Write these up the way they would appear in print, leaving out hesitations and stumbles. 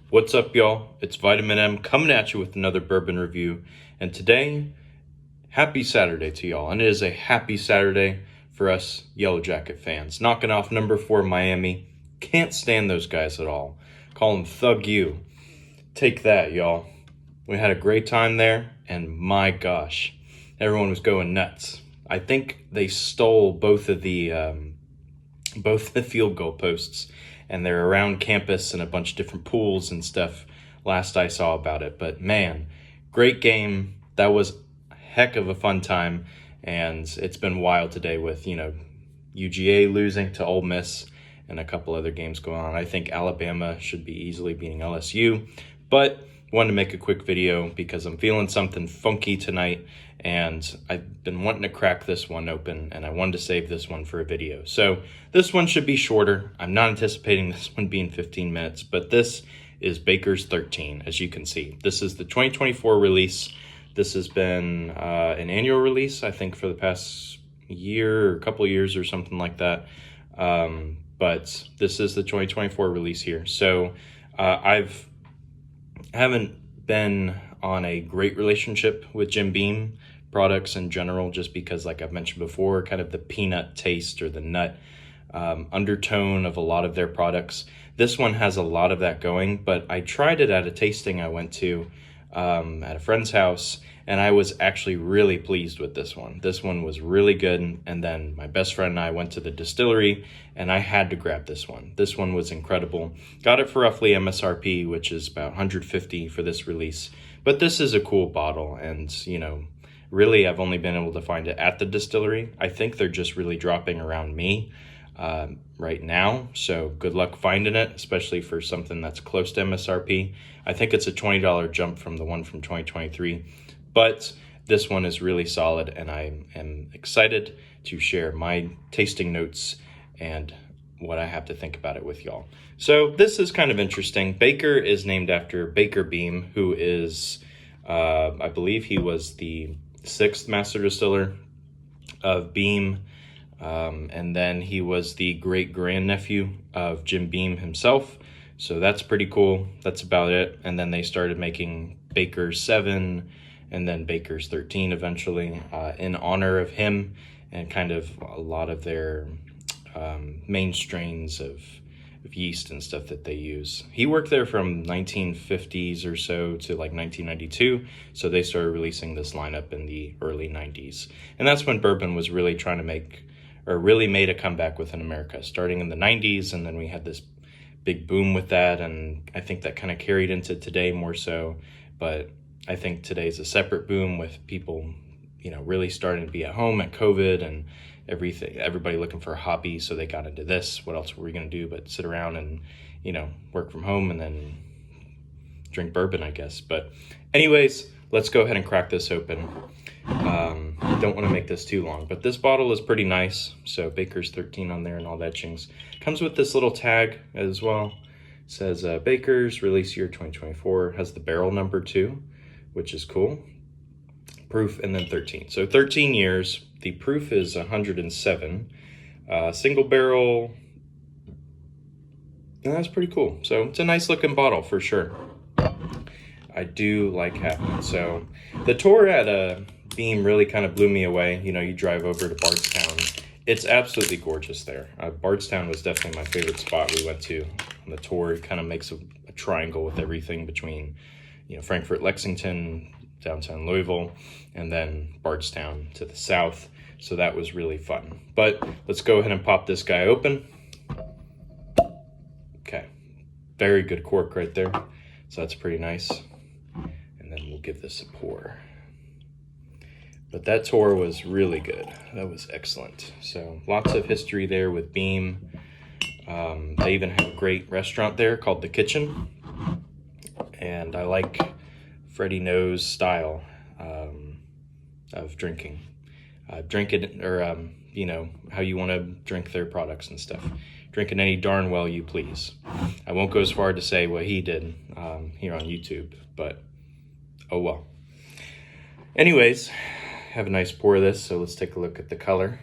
What's up, y'all? It's Vitamin M coming at you with another bourbon review. And today, happy Saturday to y'all. And it is a happy Saturday for us Yellow Jacket fans. Knocking off number 4 Miami. Can't stand those guys at all. Call them Thug U. Take that, y'all. We had a great time there, and my gosh, everyone was going nuts. I think they stole both the field goal posts, and they're around campus and a bunch of different pools and stuff last I saw about it. But man, great game. That was a heck of a fun time, and it's been wild today with, UGA losing to Ole Miss and a couple other games going on. I think Alabama should be easily beating LSU, but wanted to make a quick video because I'm feeling something funky tonight, and I've been wanting to crack this one open, and I wanted to save this one for a video. So this one should be shorter. I'm not anticipating this one being 15 minutes, but this is Baker's 13, as you can see. This is the 2024 release. This has been an annual release, I think, for the past year or a couple of years or something like that. But this is the 2024 release here. So I haven't been on a great relationship with Jim Beam products in general, just because, like I've mentioned before, kind of the peanut taste or the nut undertone of a lot of their products. This one has a lot of that going, but I tried it at a tasting I went to at a friend's house, and I was actually really pleased with this one. This one was really good, and then my best friend and I went to the distillery, and I had to grab this one. This one was incredible. Got it for roughly MSRP, which is about $150 for this release. But this is a cool bottle, and, really I've only been able to find it at the distillery. I think they're just really dropping around me right now, so good luck finding it, especially for something that's close to MSRP. I think it's a $20 jump from the one from 2023. But this one is really solid, and I am excited to share my tasting notes and what I have to think about it with y'all. So this is kind of interesting. Baker is named after Baker Beam, who is, I believe he was the 6th master distiller of Beam, and then he was the great-grandnephew of Jim Beam himself. So that's pretty cool. That's about it. And then they started making Baker's 7 and then Baker's 13 eventually in honor of him, and kind of a lot of their main strains of yeast and stuff that they use. He worked there from 1950s or so to like 1992, so they started releasing this lineup in the early 90s. And that's when bourbon was really trying to made a comeback within America, starting in the 90s, and then we had this big boom with that, and I think that kind of carried into today more so. But I think today's a separate boom with people, really starting to be at home at COVID and everybody looking for a hobby. So they got into this. What else were we going to do but sit around and, work from home and then drink bourbon, I guess. But anyways, let's go ahead and crack this open. Don't want to make this too long, but this bottle is pretty nice. So Baker's 13 on there and all that chings. Comes with this little tag as well. It says Baker's release year 2024. Has the barrel number too, which is cool. Proof, and then 13. So 13 years. The proof is 107. Single barrel. And that's pretty cool. So it's a nice looking bottle for sure. I do like having it. So the tour at Beam really kind of blew me away. You drive over to Bardstown. It's absolutely gorgeous there. Bardstown was definitely my favorite spot we went to on the tour. It kind of makes a triangle with everything between, Frankfort, Lexington, downtown Louisville, and then Bardstown to the south. So that was really fun. But let's go ahead and pop this guy open. Okay, very good cork right there. So that's pretty nice. And then we'll give this a pour. But that tour was really good. That was excellent. So lots of history there with Beam. They even have a great restaurant there called The Kitchen. And I like Freddie No's style of drinking. Drink it, or, how you want to drink their products and stuff. Drink it any darn well you please. I won't go as far to say what he did here on YouTube, but oh well. Anyways, have a nice pour of this, so let's take a look at the color.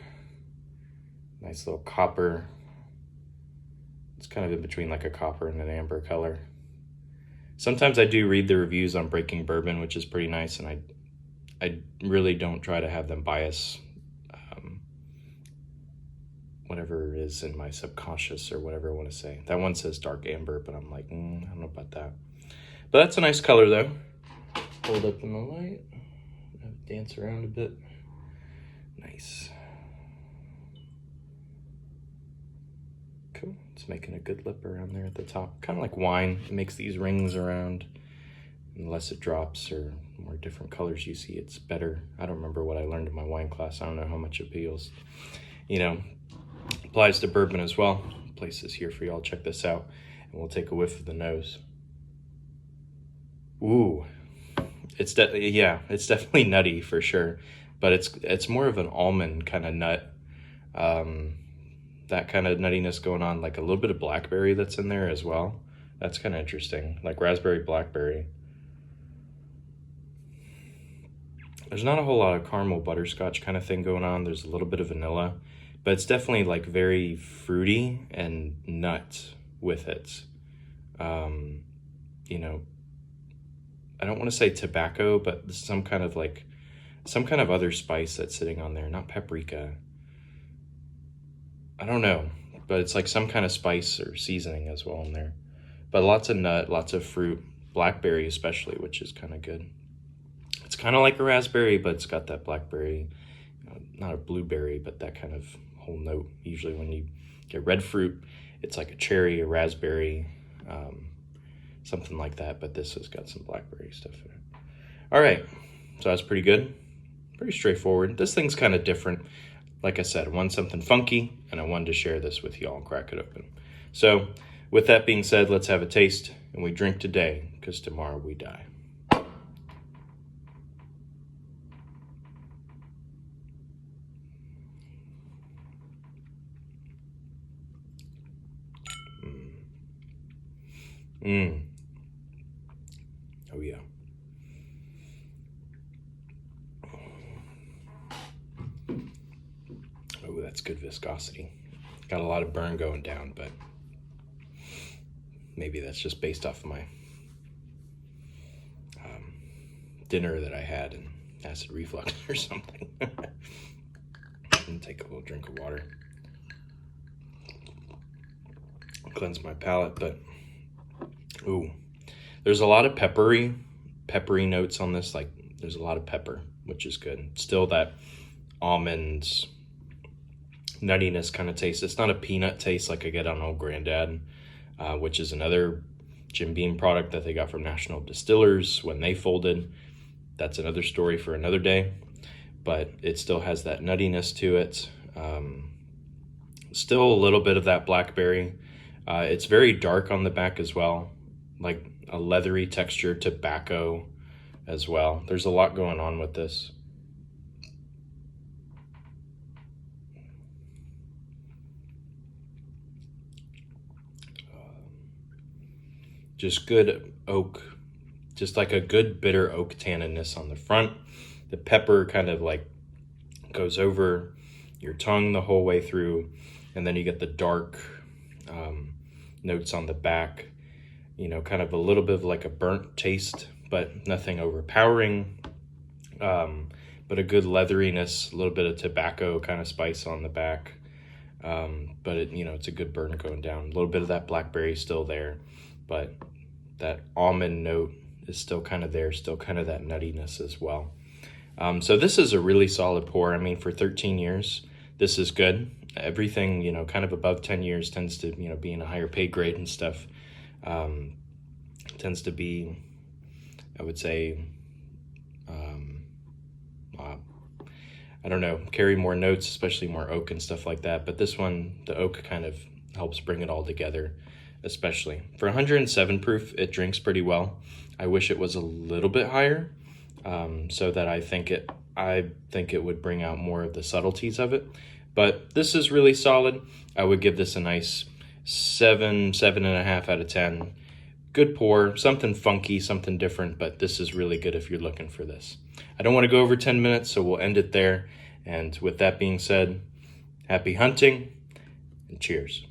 Nice little copper. It's kind of in between like a copper and an amber color. Sometimes I do read the reviews on Breaking Bourbon, which is pretty nice, and I really don't try to have them bias whatever is in my subconscious or whatever I want to say. That one says dark amber, but I'm like, I don't know about that. But that's a nice color though. Hold up in the light, dance around a bit. Nice. Cool. It's making a good lip around there at the top. Kind of like wine. It makes these rings around. Unless it drops or more different colors you see, it's better. I don't remember what I learned in my wine class. I don't know how much it appeals. You know, applies to bourbon as well. Place this here for y'all. Check this out. And we'll take a whiff of the nose. Ooh. It's definitely nutty for sure. But it's more of an almond kind of nut. That kind of nuttiness going on, like a little bit of blackberry that's in there as well. That's kind of interesting. Like raspberry, blackberry. There's not a whole lot of caramel butterscotch kind of thing going on. There's a little bit of vanilla, but it's definitely like very fruity and nut with it. You know, I don't want to say tobacco, but some kind of other spice that's sitting on there. Not paprika. I don't know, but it's like some kind of spice or seasoning as well in there. But lots of nut, lots of fruit, blackberry especially, which is kind of good. It's kind of like a raspberry, but it's got that blackberry, not a blueberry, but that kind of whole note. Usually when you get red fruit, it's like a cherry, a raspberry, something like that. But this has got some blackberry stuff in it. All right, so that's pretty good. Pretty straightforward. This thing's kind of different. Like I said, I wanted something funky, and I wanted to share this with y'all and crack it open. So with that being said, let's have a taste, and we drink today, because tomorrow we die. Oh yeah. Oh, that's good viscosity. Got a lot of burn going down, but maybe that's just based off of my dinner that I had and acid reflux or something. And take a little drink of water. Cleanse my palate, but ooh, there's a lot of peppery notes on this. Like there's a lot of pepper, which is good. Still that almonds nuttiness kind of taste. It's not a peanut taste like I get on Old Granddad, which is another Jim Beam product that they got from National Distillers when they folded. That's another story for another day, but it still has that nuttiness to it. Still a little bit of that blackberry. It's very dark on the back as well, like a leathery texture, tobacco as well. There's a lot going on with this. Just good oak, just like a good bitter oak tanninness on the front. The pepper kind of like goes over your tongue the whole way through, and then you get the dark notes on the back, you know, kind of a little bit of like a burnt taste, but nothing overpowering, but a good leatheriness, a little bit of tobacco kind of spice on the back, but it, you know, it's a good burn going down. A little bit of that blackberry still there, but that almond note is still kind of there, still kind of that nuttiness as well. So this is a really solid pour. I mean, for 13 years, this is good. Everything, you know, kind of above 10 years tends to, you know, be in a higher pay grade and stuff. Tends to be, I would say, I don't know, carry more notes, especially more oak and stuff like that. But this one, the oak kind of helps bring it all together, especially. For 107 proof, it drinks pretty well. I wish it was a little bit higher, so that I think it would bring out more of the subtleties of it. But this is really solid. I would give this a nice 7.5 out of 10. Good pour, something funky, something different, but this is really good if you're looking for this. I don't want to go over 10 minutes, so we'll end it there. And with that being said, happy hunting and cheers.